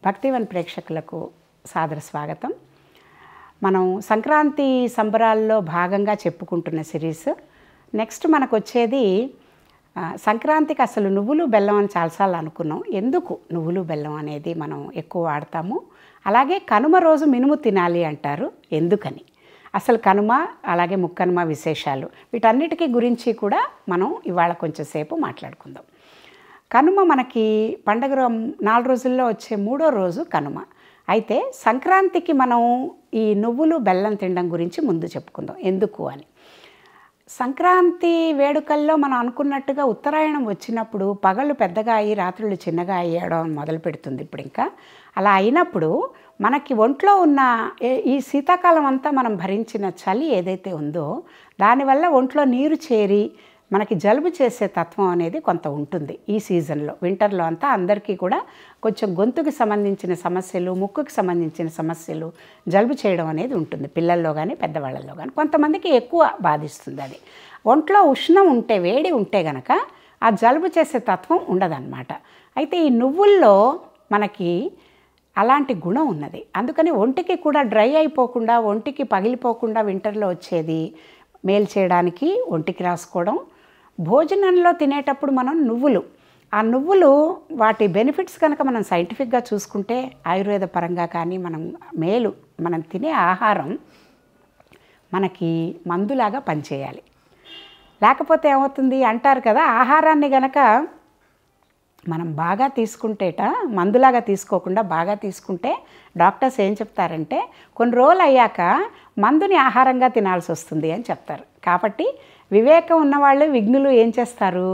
భక్తివన్ ప్రేక్షకులకు సాదర స్వాగతం. మనం సంక్రాంతి సంబరాల్లో భాగంగా చెప్పుకుంటున్న సిరీస్. నెక్స్ట్ మనకు వచ్చేది సంక్రాంతికి అసలు నువ్వులు బెల్లం అని చాలాసార్లు అనుకున్నాం. ఎందుకు నువ్వులు బెల్లం అనేది మనం ఎక్కువ వాడతాము. అలాగే కనుమ రోజు మినుము తినాలి అంటారు, ఎందుకని, అసలు కనుమ అలాగే ముక్కనుమ విశేషాలు, వీటన్నిటికీ గురించి కూడా మనం ఇవాళ కొంచెం సేపు మాట్లాడుకుందాం. కనుమ మనకి పండగ 4 రోజుల్లో వచ్చే 3వ రోజు కనుమ. అయితే సంక్రాంతికి మనం ఈ నువ్వులు బెల్లం తినడం గురించి ముందు చెప్పుకుందాం, ఎందుకు అని. సంక్రాంతి వేడుకల్లో మనం అనుకున్నట్టుగా ఉత్తరాయణం వచ్చినప్పుడు పగళ్ళు పెద్దగా అయ్యి రాత్రులు చిన్నగా అయ్యడం మొదలు పెడుతుంది. ఇప్పుడు ఇంకా అలా అయినప్పుడు మనకి ఒంట్లో ఉన్న ఈ శీతాకాలం అంతా మనం భరించిన చలి ఏదైతే ఉందో దానివల్ల ఒంట్లో నీరు చేరి మనకి జలుబు చేసే తత్వం అనేది కొంత ఉంటుంది. ఈ సీజన్లో వింటర్లో అంతా అందరికీ కూడా కొంచెం గొంతుకి సంబంధించిన సమస్యలు, ముక్కుకి సంబంధించిన సమస్యలు, జలుబు చేయడం అనేది ఉంటుంది పిల్లల్లో కానీ పెద్దవాళ్ళల్లో కానీ. కొంతమందికి ఎక్కువ బాధిస్తుంది అది. ఒంట్లో ఉష్ణం ఉంటే, వేడి ఉంటే గనక ఆ జలుబు చేసే తత్వం ఉండదన్నమాట. అయితే ఈ నువ్వుల్లో మనకి అలాంటి గుణం ఉన్నది. అందుకని ఒంటికి కూడా డ్రై అయిపోకుండా, ఒంటికి పగిలిపోకుండా వింటర్లో వచ్చేది మేలు చేయడానికి ఒంటికి రాసుకోవడం. భోజనంలో తినేటప్పుడు మనం నువ్వులు, ఆ నువ్వులు వాటి బెనిఫిట్స్ కనుక మనం సైంటిఫిక్గా చూసుకుంటే ఆయుర్వేద పరంగా కానీ మనం తినే ఆహారం మనకి మందులాగా పనిచేయాలి. లేకపోతే ఏమవుతుంది అంటారు కదా, ఆహారాన్ని గనక మనం బాగా తీసుకుంటేట మందులాగా తీసుకోకుండా బాగా తీసుకుంటే డాక్టర్స్ ఏం చెప్తారంటే కొన్ని రోజులు అయ్యాక మందుని ఆహారంగా తినాల్సి వస్తుంది అని చెప్తారు. కాబట్టి వివేకం ఉన్నవాళ్ళు విఘ్నులు ఏం చేస్తారు,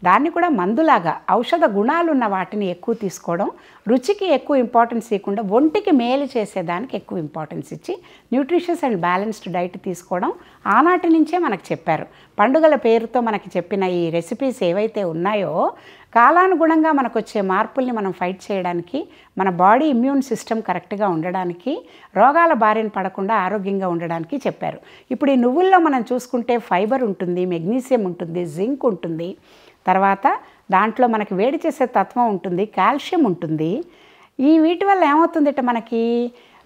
దాన్ని కూడా మందులాగా ఔషధ గుణాలు ఉన్న వాటిని ఎక్కువ తీసుకోవడం, రుచికి ఎక్కువ ఇంపార్టెన్స్ ఇవ్వకుండా ఒంటికి మేలు చేసేదానికి ఎక్కువ ఇంపార్టెన్స్ ఇచ్చి న్యూట్రిషియస్ అండ్ బ్యాలెన్స్డ్ డైట్ తీసుకోవడం ఆనాటి నుంచే మనకు చెప్పారు. పండుగల పేరుతో మనకి చెప్పిన ఈ రెసిపీస్ ఏవైతే ఉన్నాయో కాలానుగుణంగా మనకు వచ్చే మార్పుల్ని మనం ఫైట్ చేయడానికి, మన బాడీ ఇమ్యూన్ సిస్టమ్ కరెక్ట్గా ఉండడానికి, రోగాల బారిన పడకుండా ఆరోగ్యంగా ఉండడానికి చెప్పారు. ఇప్పుడు ఈ నువ్వుల్లో మనం చూసుకుంటే ఫైబర్ ఉంటుంది, మెగ్నీషియం ఉంటుంది, జింక్ ఉంటుంది, తర్వాత దాంట్లో మనకి వేడి చేసే తత్వం ఉంటుంది, కాల్షియం ఉంటుంది. వీటి వల్ల ఏమవుతుందంటే మనకి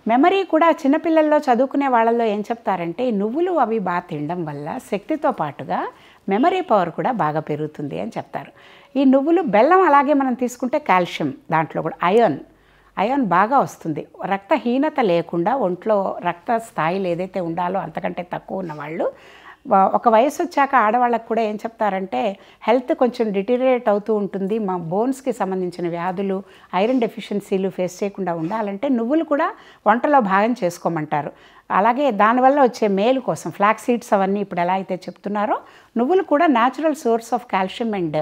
మెమరీ కూడా చిన్నపిల్లల్లో చదువుకునే వాళ్ళల్లో ఏం చెప్తారంటే ఈ నువ్వులు అవి బాగా తినడం వల్ల శక్తితో పాటుగా మెమరీ పవర్ కూడా బాగా పెరుగుతుంది అని చెప్తారు. ఈ నువ్వులు బెల్లం అలాగే మనం తీసుకుంటే కాల్షియం, దాంట్లో కూడా అయాన్ బాగా వస్తుంది. రక్తహీనత లేకుండా ఒంట్లో రక్త స్థాయిలు ఏదైతే ఉండాలో అంతకంటే తక్కువ ఉన్నవాళ్ళు, ఒక వయసు వచ్చాక ఆడవాళ్ళకు కూడా ఏం చెప్తారంటే హెల్త్ కొంచెం డిటీరియేట్ అవుతూ ఉంటుంది, మా బోన్స్కి సంబంధించిన వ్యాధులు, ఐరన్ డెఫిషియన్సీలు ఫేస్ చేయకుండా ఉండాలంటే నువ్వులు కూడా వంటలో భాగం చేసుకోమంటారు. అలాగే దానివల్ల వచ్చే మేలు కోసం ఫ్లాక్ సీడ్స్ అవన్నీ ఇప్పుడు ఎలా అయితే చెప్తున్నారో నువ్వులు కూడా natural source of calcium and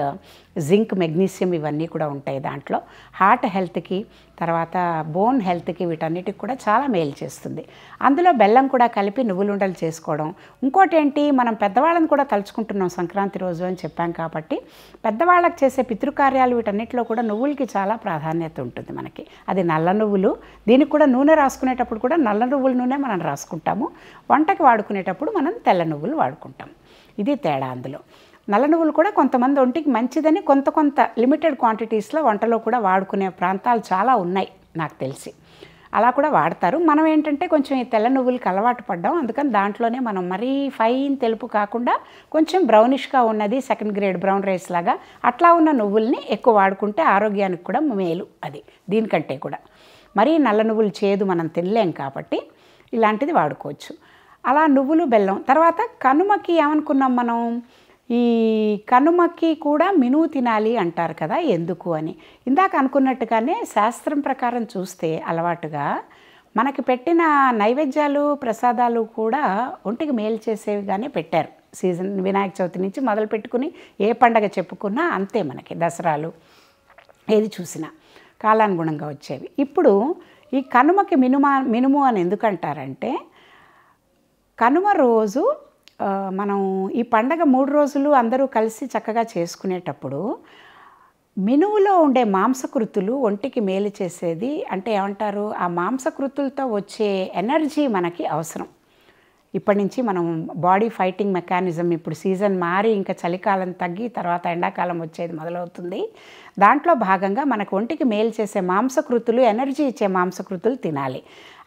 zinc, magnesium ఇవన్నీ కూడా ఉంటాయి దాంట్లో. హార్ట్ హెల్త్కి, తర్వాత బోన్ హెల్త్కి, వీటన్నిటికి కూడా చాలా మేలు చేస్తుంది. అందులో బెల్లం కూడా కలిపి నువ్వులుండలు చేసుకోవడం. ఇంకోటి ఏంటి, మనం పెద్దవాళ్ళని కూడా తలుచుకుంటున్నాం సంక్రాంతి రోజు అని చెప్పాం కాబట్టి పెద్దవాళ్ళకి చేసే పితృకార్యాలు వీటన్నిటిలో కూడా నువ్వులకి చాలా ప్రాధాన్యత ఉంటుంది మనకి. అది నల్ల నువ్వులు, దీనికి కూడా నూనె రాసుకునేటప్పుడు కూడా నల్ల నువ్వుల నూనె మనం రాసుకుంటాము, వంటకి వాడుకునేటప్పుడు మనం తెల్ల నువ్వులు వాడుకుంటాం. ఇది తేడా అందులో. నల్ల నువ్వులు కూడా కొంతమంది ఒంటికి మంచిదని కొంత లిమిటెడ్ క్వాంటిటీస్లో వంటలో కూడా వాడుకునే ప్రాంతాలు చాలా ఉన్నాయి నాకు తెలిసి, అలా కూడా వాడతారు. మనం ఏంటంటే కొంచెం ఈ తెల్ల నువ్వులకి అలవాటు పడ్డాం, అందుకని దాంట్లోనే మనం మరీ ఫైన్ తెలుపు కాకుండా కొంచెం బ్రౌనిష్గా ఉన్నది, సెకండ్ గ్రేడ్ బ్రౌన్ రైస్ లాగా అట్లా ఉన్న నువ్వుల్ని ఎక్కువ వాడుకుంటే ఆరోగ్యానికి కూడా మేలు. అది దీనికంటే కూడా మరీ నల్ల నువ్వులు చేదు మనం తినలేం కాబట్టి ఇలాంటిది వాడుకోవచ్చు. అలా నువ్వులు బెల్లం. తర్వాత కనుమకి ఏమనుకున్నాం మనం, ఈ కనుమకి కూడా మినుము తినాలి అంటారు కదా, ఎందుకు అని. ఇందాక అనుకున్నట్టుగానే శాస్త్రం ప్రకారం చూస్తే అలవాటుగా మనకి పెట్టిన నైవేద్యాలు, ప్రసాదాలు కూడా ఒంటికి మేలు చేసేవిగానే పెట్టారు. సీజన్ వినాయక చవితి నుంచి మొదలు పెట్టుకుని ఏ పండగ చెప్పుకున్నా అంతే, మనకి దసరాలు ఏది చూసినా కాలానుగుణంగా వచ్చేవి. ఇప్పుడు ఈ కనుమకి మినుము అని ఎందుకంటారంటే కనుమ రోజు మనం ఈ పండగ 3 రోజులు అందరూ కలిసి చక్కగా చేసుకునేటప్పుడు మినువులో ఉండే మాంసకృతులు ఒంటికి మేలు చేసేది. అంటే ఏమంటారు, ఆ మాంసకృతులతో వచ్చే ఎనర్జీ మనకి అవసరం. ఇప్పటి నుంచి మనం బాడీ ఫైటింగ్ మెకానిజం, ఇప్పుడు సీజన్ మారి ఇంకా చలికాలం తగ్గి తర్వాత ఎండాకాలం వచ్చేది మొదలవుతుంది. దాంట్లో భాగంగా మనకు ఒంటికి మేలు చేసే మాంసకృతులు, ఎనర్జీ ఇచ్చే మాంసకృతులు తినాలి.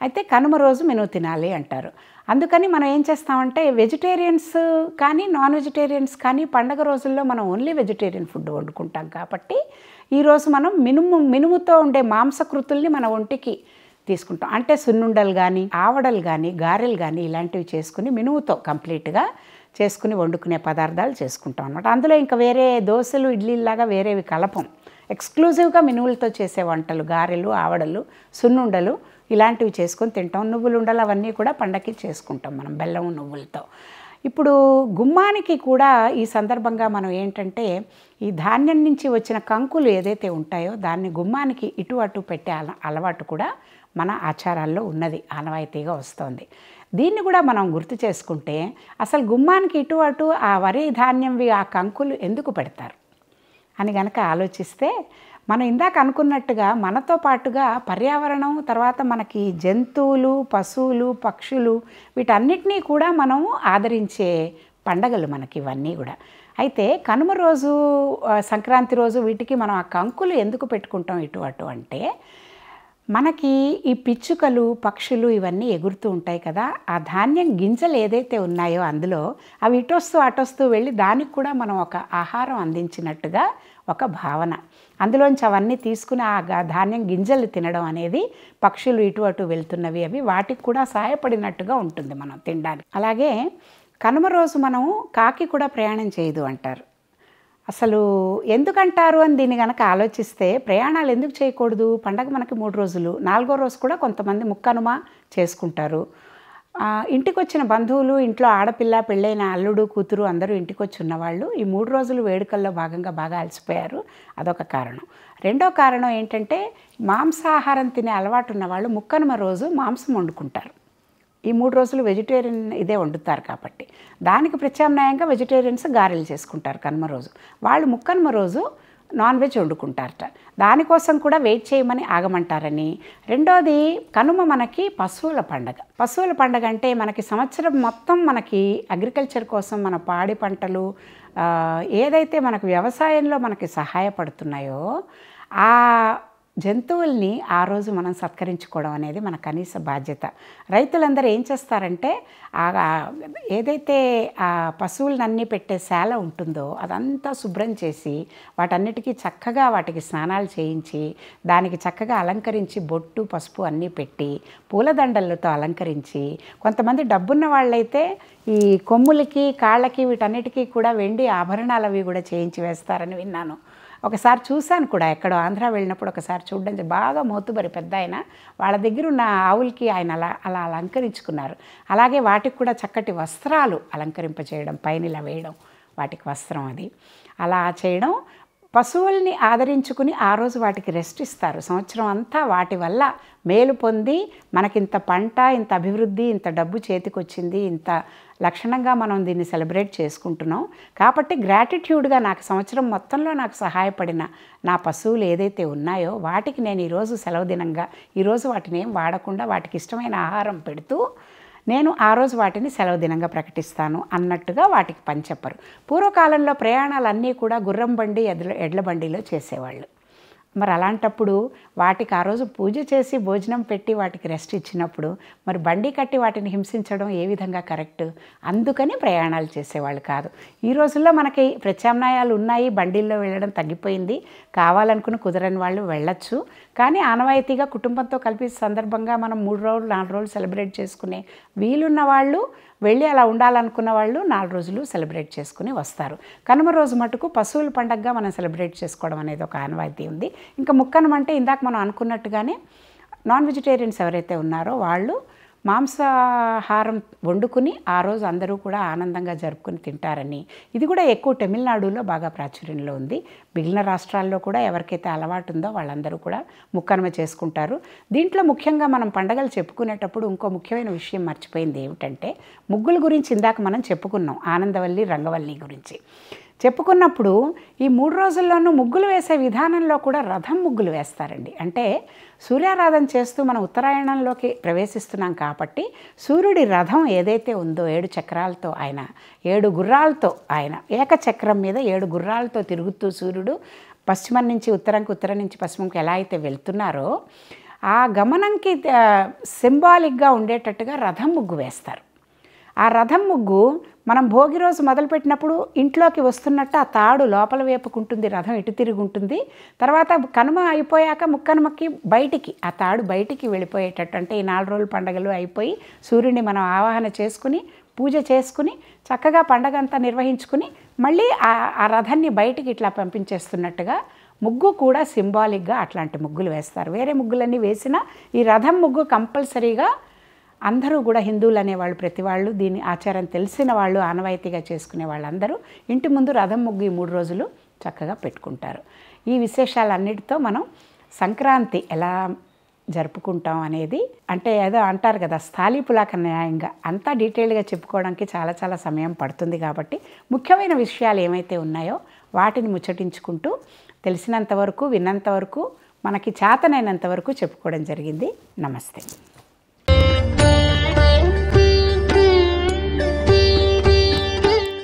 అయితే కనుమ రోజు మెను తినాలి అంటారు. అందుకని మనం ఏం చేస్తామంటే వెజిటేరియన్స్ కానీ నాన్ వెజిటేరియన్స్ కానీ పండగ రోజుల్లో మనం ఓన్లీ వెజిటేరియన్ ఫుడ్ వండుకుంటాం కాబట్టి ఈరోజు మనం మినుముతో ఉండే మాంసకృతుల్ని మన ఒంటికి తీసుకుంటాం. అంటే సున్నుండలు కానీ, ఆవడలు కానీ, గారెలు కానీ ఇలాంటివి చేసుకుని మినుముతో కంప్లీట్గా చేసుకుని వండుకునే పదార్థాలు చేసుకుంటాం అన్నమాట. అందులో ఇంకా వేరే దోశలు, ఇడ్లీలాగా వేరేవి కలపం. ఎక్స్క్లూజివ్గా మినుములతో చేసే వంటలు, గారెలు, ఆవడలు, సున్నుండలు ఇలాంటివి చేసుకొని తింటాం. నువ్వులు ఉండలు అవన్నీ కూడా పండగకి చేసుకుంటాం మనం బెల్లం నువ్వులతో. ఇప్పుడు గుమ్మానికి కూడా ఈ సందర్భంగా మనం ఏంటంటే ఈ ధాన్యం నుంచి వచ్చిన కంకులు ఏదైతే ఉంటాయో దాన్ని గుమ్మానికి ఇటు అటు పెట్టే అలవాటు కూడా మన ఆచారాల్లో ఉన్నది, ఆనవాయితీగా వస్తుంది. దీన్ని కూడా మనం గుర్తు చేసుకుంటే అసలు గుమ్మానికి ఇటు అటు ఆ వరి ధాన్యంవి ఆ కంకులు ఎందుకు పెడతారు అని గనక ఆలోచిస్తే మనం ఇందాక అనుకున్నట్టుగా మనతో పాటుగా పర్యావరణం, తర్వాత మనకి జంతువులు, పశువులు, పక్షులు వీటన్నిటినీ కూడా మనం ఆదరించే పండగలు మనకి ఇవన్నీ కూడా. అయితే కనుమ రోజు, సంక్రాంతి రోజు వీటికి మనం ఆ కంకులు ఎందుకు పెట్టుకుంటాం ఇటు అటు అంటే మనకి ఈ పిచ్చుకలు, పక్షులు ఇవన్నీ ఎగురుతూ ఉంటాయి కదా, ఆ ధాన్యం గింజలు ఏదైతే ఉన్నాయో అందులో అవి ఇటొస్తూ అటొస్తూ వెళ్ళి దానికి కూడా మనం ఒక ఆహారం అందించినట్టుగా ఒక భావన. అందులోంచి అవన్నీ తీసుకుని ఆ ధాన్యం గింజలు తినడం అనేది పక్షులు ఇటు అటు వెళ్తున్నవి అవి వాటికి కూడా సహాయపడినట్టుగా ఉంటుంది మనం తినడానికి. అలాగే కనుమ రోజు మనం కాకి కూడా ప్రయాణం చేయదు అంటారు. అసలు ఎందుకంటారు అని దీన్ని కనుక ఆలోచిస్తే ప్రయాణాలు ఎందుకు చేయకూడదు? పండగ మనకి 3 రోజులు, 4వ రోజు కూడా కొంతమంది ముక్కనుమ చేసుకుంటారు. ఇంటికి వచ్చిన బంధువులు, ఇంట్లో ఆడపిల్ల, పెళ్ళైన అల్లుడు, కూతురు అందరూ ఇంటికి వచ్చి ఉన్నవాళ్ళు ఈ 3 రోజులు వేడుకల్లో భాగంగా బాగా అలసిపోయారు, అదొక కారణం. రెండో కారణం ఏంటంటే మాంసాహారం తినే అలవాటు ఉన్నవాళ్ళు ముక్కనుమ రోజు మాంసం వండుకుంటారు. ఈ 3 రోజులు వెజిటేరియన్ ఇదే వండుతారు కాబట్టి దానికి ప్రత్యామ్నాయంగా వెజిటేరియన్స్ గారెలు చేసుకుంటారు కనుమ రోజు. వాళ్ళు ముక్కనుమ రోజు నాన్ వెజ్ వండుకుంటారట. దానికోసం కూడా వెయిట్ చేయమని ఆగమంటారని. రెండోది కనుమ మనకి పశువుల పండగ. పశువుల పండగ అంటే మనకి సంవత్సరం మొత్తం మనకి అగ్రికల్చర్ కోసం మన పాడి పంటలు ఏదైతే మనకు వ్యవసాయంలో మనకి సహాయపడుతున్నాయో ఆ జంతువుల్ని ఆ రోజు మనం సత్కరించుకోవడం అనేది మన కనీస బాధ్యత. రైతులందరూ ఏం చేస్తారంటే ఏదైతే ఆ పశువులన్నీ పెట్టే శాల ఉంటుందో అదంతా శుభ్రం చేసి వాటన్నిటికీ చక్కగా వాటికి స్నానాలు చేయించి దానికి చక్కగా అలంకరించి బొట్టు, పసుపు అన్నీ పెట్టి పూలదండలతో అలంకరించి, కొంతమంది డబ్బున్న వాళ్ళైతే ఈ కొమ్ములకి, కాళ్ళకి వీటన్నిటికీ కూడా వెండి ఆభరణాలు అవి కూడా చేయించి వేస్తారని విన్నాను. ఒకసారి చూశాను కూడా, ఎక్కడో ఆంధ్ర వెళ్ళినప్పుడు ఒకసారి చూడడం, బాగా మోతుబరి పెద్ద ఆయన, వాళ్ళ దగ్గర ఉన్న ఆవులకి ఆయన అలా అలంకరించుకున్నారు. అలాగే వాటికి కూడా చక్కటి వస్త్రాలు అలంకరింపచేయడం, పైన ఇలా వేయడం వాటికి వస్త్రం, అది అలా చేయడం. పశువుల్ని ఆదరించుకుని ఆ రోజు వాటికి రెస్ట్ ఇస్తారు. సంవత్సరం అంతా వాటి వల్ల మేలు పొంది మనకింత పంట, ఇంత అభివృద్ధి, ఇంత డబ్బు చేతికొచ్చింది, ఇంత లక్షణంగా మనం దీన్ని సెలబ్రేట్ చేసుకుంటున్నాం కాబట్టి గ్రాటిట్యూడ్గా నాకు సంవత్సరం మొత్తంలో నాకు సహాయపడిన నా పశువులు ఏదైతే ఉన్నాయో వాటికి నేను ఈరోజు సెలవు దినంగా, ఈరోజు వాటిని ఏం వాడకుండా వాటికి ఇష్టమైన ఆహారం పెడుతూ నేను ఆ రోజు వాటిని సెలవు దినంగా ప్రకటిస్తాను అన్నట్టుగా వాటికి పని చెప్పరు. పూర్వకాలంలో ప్రయాణాలన్నీ కూడా గుర్రం బండి, ఎడ్ల బండిలో చేసేవాళ్ళు. మరి అలాంటప్పుడు వాటికి ఆ రోజు పూజ చేసి భోజనం పెట్టి వాటికి రెస్ట్ ఇచ్చినప్పుడు మరి బండి కట్టి వాటిని హింసించడం ఏ విధంగా కరెక్ట్? అందుకని ప్రయాణాలు చేసేవాళ్ళు కాదు. ఈ రోజుల్లో మనకి ప్రత్యామ్నాయాలు ఉన్నాయి, బండిల్లో వెళ్ళడం తగ్గిపోయింది, కావాలనుకుని కుదరని వాళ్ళు వెళ్ళొచ్చు. కానీ ఆనవాయితీగా కుటుంబంతో కలిపి సందర్భంగా మనం 3 రోజులు 4 రోజులు సెలబ్రేట్ చేసుకునే వీలున్న వాళ్ళు వెళ్ళి అలా ఉండాలనుకున్న వాళ్ళు 4 రోజులు సెలబ్రేట్ చేసుకుని వస్తారు. కనుమ రోజు మటుకు పశువుల పండగగా మనం సెలబ్రేట్ చేసుకోవడం అనేది ఒక ఆనవాయితీ ఉంది. ఇంకా ముక్కనుమ అంటే ఇందాక మనం అనుకున్నట్టుగానే నాన్ వెజిటేరియన్స్ ఎవరైతే ఉన్నారో వాళ్ళు మాంసాహారం వండుకుని ఆ రోజు అందరూ కూడా ఆనందంగా జరుపుకుని తింటారని, ఇది కూడా ఎక్కువ తమిళనాడులో బాగా ప్రాచుర్యంలో ఉంది. మిగిలిన రాష్ట్రాల్లో కూడా ఎవరికైతే అలవాటు ఉందో వాళ్ళందరూ కూడా ముక్కనుమ చేసుకుంటారు. దీంట్లో ముఖ్యంగా మనం పండగలు చెప్పుకునేటప్పుడు ఇంకో ముఖ్యమైన విషయం మర్చిపోయింది ఏమిటంటే ముగ్గుల గురించి ఇందాక మనం చెప్పుకున్నాం, ఆనందవల్లి, రంగవల్లి గురించి చెప్పుకున్నప్పుడు ఈ 3 రోజుల్లోనూ ముగ్గులు వేసే విధానంలో కూడా రథం ముగ్గులు వేస్తారండి. అంటే సూర్యారాధన చేస్తూ మనం ఉత్తరాయణంలోకి ప్రవేశిస్తున్నాం కాబట్టి సూర్యుడి రథం ఏదైతే ఉందో 7 చక్రాలతో ఆయన 7 గుర్రాలతో ఆయన ఏకచక్రం మీద 7 గుర్రాలతో తిరుగుతూ సూర్యుడు పశ్చిమం నుంచి ఉత్తరంకి, ఉత్తరం నుంచి పశ్చిమంకి ఎలా అయితే వెళ్తున్నారో ఆ గమనంకి సింబాలిక్గా ఉండేటట్టుగా రథం ముగ్గు వేస్తారు. ఆ రథం ముగ్గు మనం భోగి రోజు మొదలుపెట్టినప్పుడు ఇంట్లోకి వస్తున్నట్టు ఆ తాడు లోపల వేపుకుంటుంది, రథం ఇటు తిరిగి ఉంటుంది. తర్వాత కనుమ అయిపోయాక ముక్కనుమకి బయటికి ఆ తాడు బయటికి వెళ్ళిపోయేటట్టు, అంటే ఈ 4 రోజుల పండుగలు అయిపోయి సూర్యుడిని మనం ఆవాహన చేసుకుని పూజ చేసుకుని చక్కగా పండగ అంతా నిర్వహించుకుని మళ్ళీ ఆ రథాన్ని బయటికి ఇట్లా పంపించేస్తున్నట్టుగా ముగ్గు కూడా సింబాలిక్గా అట్లాంటి ముగ్గులు వేస్తారు. వేరే ముగ్గులన్నీ వేసినా ఈ రథం ముగ్గు కంపల్సరీగా అందరూ కూడా హిందువులు అనేవాళ్ళు, ప్రతి వాళ్ళు దీని ఆచారం తెలిసిన వాళ్ళు, ఆనవాయితీగా చేసుకునే వాళ్ళందరూ ఇంటి ముందు రథం ముగ్గు ఈ 3 రోజులు చక్కగా పెట్టుకుంటారు. ఈ విశేషాలన్నిటితో మనం సంక్రాంతి ఎలా జరుపుకుంటాం అనేది, అంటే ఏదో అంటారు కదా స్థాళీపులాక న్యాయంగా అంతా డీటెయిల్గా చెప్పుకోవడానికి చాలా చాలా సమయం పడుతుంది. కాబట్టి ముఖ్యమైన విషయాలు ఏమైతే ఉన్నాయో వాటిని ముచ్చటించుకుంటూ తెలిసినంతవరకు, విన్నంతవరకు, మనకి చేతనైనంత వరకు చెప్పుకోవడం జరిగింది. నమస్తే.